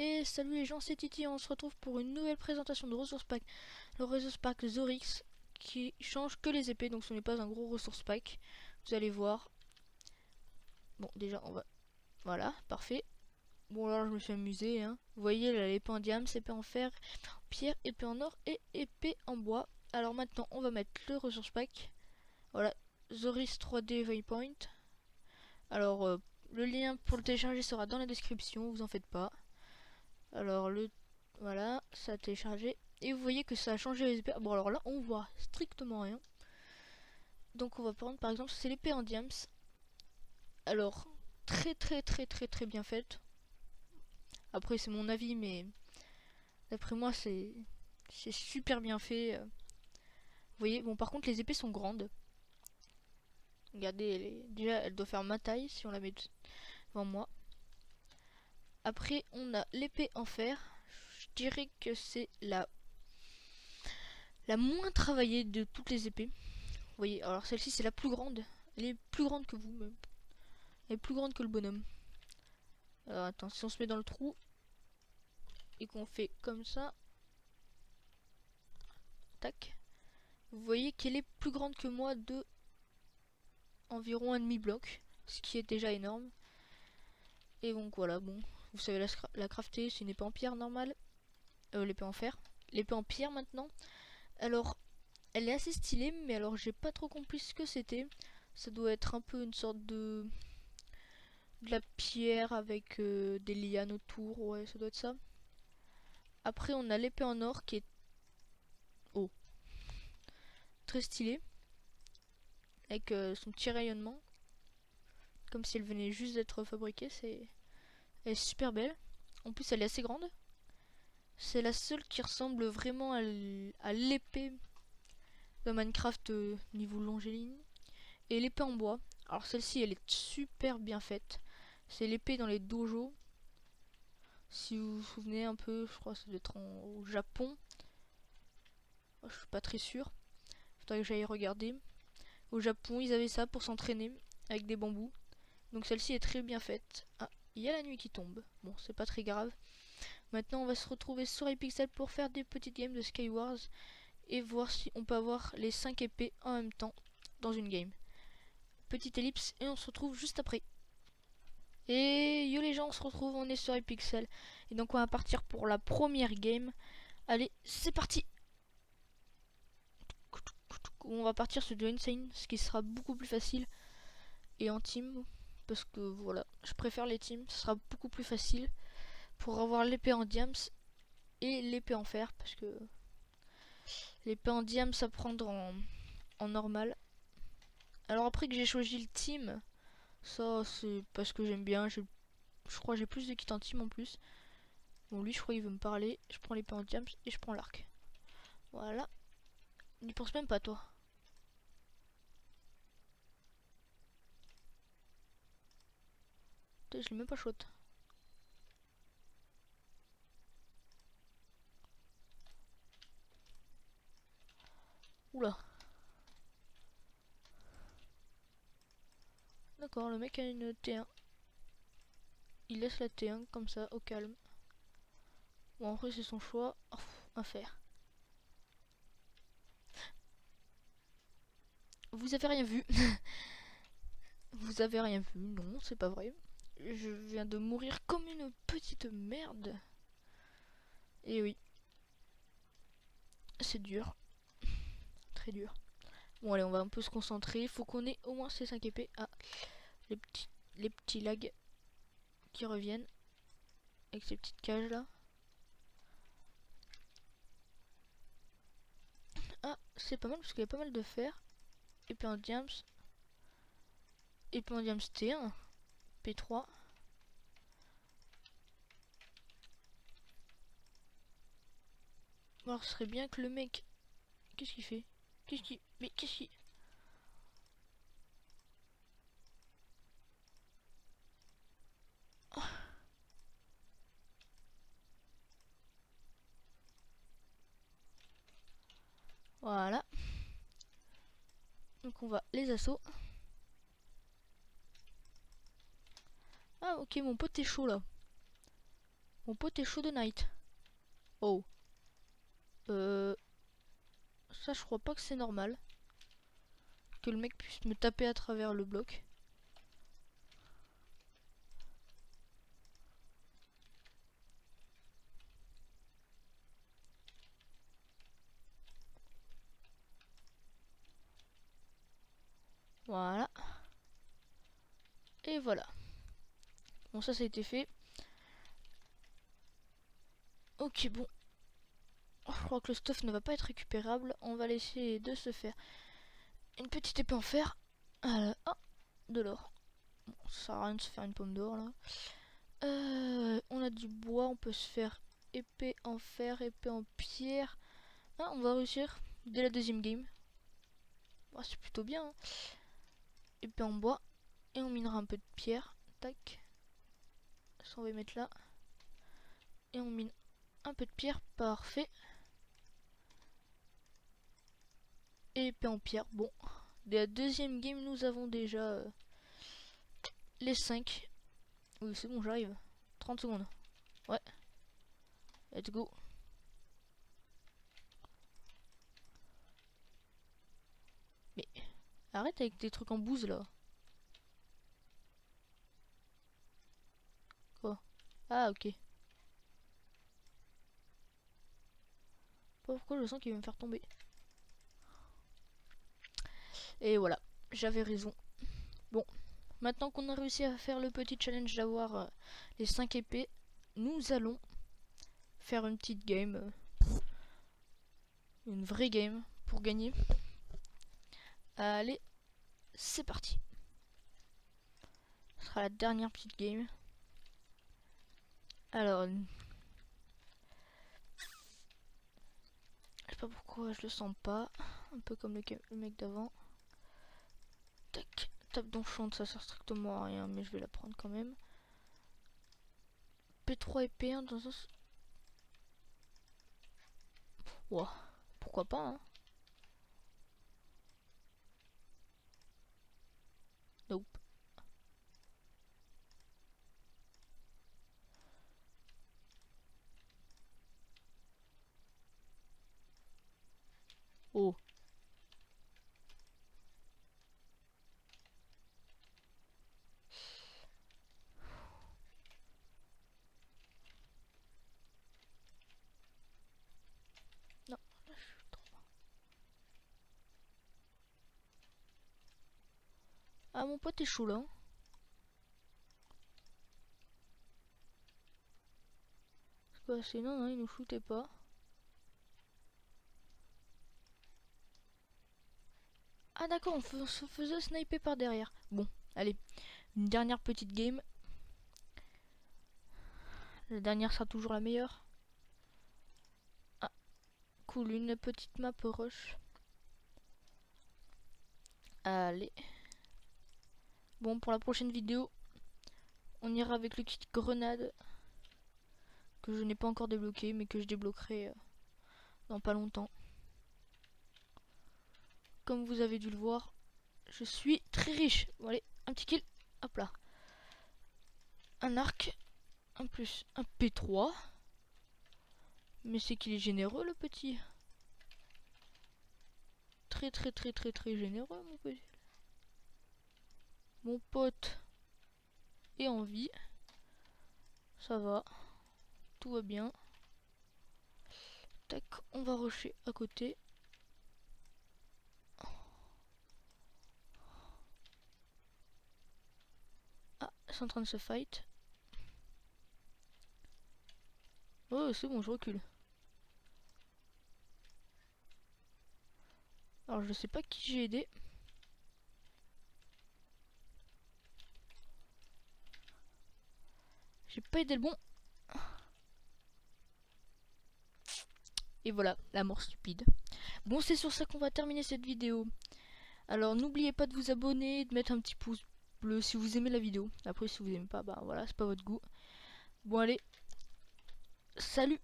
Et salut les gens, c'est Titi, on se retrouve pour une nouvelle présentation de Resource Pack. Le Resource Pack Zorix qui change que les épées, donc ce n'est pas un gros Resource Pack. Vous allez voir. Bon, déjà on va... Voilà, parfait. Bon alors je me suis amusé, hein. Vous voyez là, l'épée en diamant, épée en fer, pierre, épée en or et épée en bois. Alors maintenant on va mettre le Resource Pack. Voilà, Zorix 3D Waypoint. Alors le lien pour le télécharger sera dans la description, vous en faites pas. Alors voilà, ça a téléchargé. Et vous voyez que ça a changé les épées. Bon alors là on voit strictement rien. Donc on va prendre par exemple, c'est l'épée en diams. Alors très bien faite. Après c'est mon avis, mais d'après moi c'est super bien fait. Vous voyez, bon par contre les épées sont grandes. Regardez, déjà elle doit faire ma taille si on la met devant moi. Après on a l'épée en fer. Je dirais que c'est la moins travaillée de toutes les épées. Vous voyez, alors celle-ci c'est la plus grande. Elle est plus grande que vous même. Elle est plus grande que le bonhomme. Alors attends, si on se met dans le trou et qu'on fait comme ça, tac, vous voyez qu'elle est plus grande que moi de environ un demi-bloc, ce qui est déjà énorme. Et donc voilà, bon, vous savez la crafter, c'est une épée en pierre normale, l'épée en fer, l'épée en pierre maintenant. Alors, elle est assez stylée, mais alors j'ai pas trop compris ce que c'était. Ça doit être un peu une sorte de la pierre avec des lianes autour, ouais, ça doit être ça. Après, on a l'épée en or qui est très stylée, avec son petit rayonnement, comme si elle venait juste d'être fabriquée. Elle est super belle. En plus, elle est assez grande. C'est la seule qui ressemble vraiment à l'épée de Minecraft niveau longiligne. Et l'épée en bois. Alors celle-ci, elle est super bien faite. C'est l'épée dans les dojos. Si vous vous souvenez un peu, je crois que ça doit être au Japon. Je suis pas très sûre. Faudrait que j'aille regarder. Au Japon, ils avaient ça pour s'entraîner avec des bambous. Donc celle-ci est très bien faite. Ah, il y a la nuit qui tombe. Bon, c'est pas très grave. Maintenant, on va se retrouver sur Hypixel pour faire des petites games de Skywars et voir si on peut avoir les 5 épées en même temps dans une game. Petite ellipse et on se retrouve juste après. Et yo les gens, on se retrouve, on est sur Hypixel. Et donc on va partir pour la première game. Allez, c'est parti. On va partir sur du Insane, ce qui sera beaucoup plus facile. Et en team, parce que voilà, je préfère les teams, ce sera beaucoup plus facile pour avoir l'épée en diams et l'épée en fer, parce que l'épée en diams à prendre en normal. Alors après que j'ai choisi le team, ça c'est parce que j'aime bien, je crois que j'ai plus de kits en team en plus. Bon lui je crois qu'il veut me parler, je prends l'épée en diams et je prends l'arc. Voilà, n'y pense même pas toi. Putain, je l'ai même pas shot. Oula. D'accord, le mec a une T1. Il laisse la T1 comme ça, au calme. Bon, après, c'est son choix. Oh, à faire. Vous avez rien vu. Vous avez rien vu. Non, c'est pas vrai. Je viens de mourir comme une petite merde. Et oui. C'est dur. Très dur. Bon, allez, on va un peu se concentrer. Faut qu'on ait au moins ces 5 épées. Ah, les petits lags qui reviennent. Avec ces petites cages là. Ah, c'est pas mal parce qu'il y a pas mal de fer. Épée en diams. Épée en diams T1. P3. Alors, ce serait bien que le mec... Qu'est-ce qu'il fait? Mais qu'est-ce qu'il... Oh. Voilà. Donc on va les assauts. Ah ok, mon pote est chaud là. Mon pote est chaud de night. Oh. Ça, je crois pas que c'est normal. Que le mec puisse me taper à travers le bloc. Voilà. Et voilà. Bon, ça a été fait. Ok, bon. Je crois que le stuff ne va pas être récupérable. On va laisser de se faire une petite épée en fer. Ah, de l'or. Bon, ça sert à rien de se faire une pomme d'or là. On a du bois, on peut se faire épée en fer, épée en pierre. Ah, on va réussir dès la deuxième game. Oh, c'est plutôt bien. Hein. Épée en bois. Et on minera un peu de pierre. Tac. Ça, on va mettre là. Et on mine un peu de pierre. Parfait. Et épée en pierre. Bon. Dès la deuxième game, nous avons déjà les 5. Oui, c'est bon, j'arrive. 30 secondes. Ouais. Let's go. Mais arrête avec tes trucs en bouse là. Quoi? Ah, ok. Pas pourquoi je sens qu'il va me faire tomber. Et voilà, j'avais raison. Bon, maintenant qu'on a réussi à faire le petit challenge d'avoir les 5 épées, nous allons faire une petite game. Une vraie game pour gagner. Allez, c'est parti. Ce sera la dernière petite game. Alors, je sais pas pourquoi je le sens pas. Un peu comme le mec d'avant. Tac, tape d'enchant, ça sert strictement à rien, mais je vais la prendre quand même. P3 et P1 dans un... Ouah, pourquoi pas, hein. Nope. Oh. Non, là je suis trop... Ah, mon pote est chaud là. C'est quoi, c'est non, il nous shootait pas. Ah d'accord, on se faisait sniper par derrière. Bon, allez, une dernière petite game. La dernière sera toujours la meilleure. Ah, cool, une petite map rush. Allez. Bon, pour la prochaine vidéo, on ira avec le kit grenade. Que je n'ai pas encore débloqué, mais que je débloquerai dans pas longtemps. Comme vous avez dû le voir, je suis très riche. Bon, allez, un petit kill. Hop là. Un arc. En plus, un P3. Mais c'est qu'il est généreux, le petit. Très très très très très généreux, mon petit. Mon pote est en vie. Ça va. Tout va bien. Tac, on va rusher à côté. Ah, c'est en train de se fight. Oh, c'est bon, je recule. Alors, je sais pas qui j'ai aidé. J'ai pas aidé le bon. Et voilà, la mort stupide. Bon, c'est sur ça qu'on va terminer cette vidéo. Alors, n'oubliez pas de vous abonner, de mettre un petit pouce bleu si vous aimez la vidéo. Après, si vous aimez pas, bah voilà, c'est pas votre goût. Bon, allez. Salut!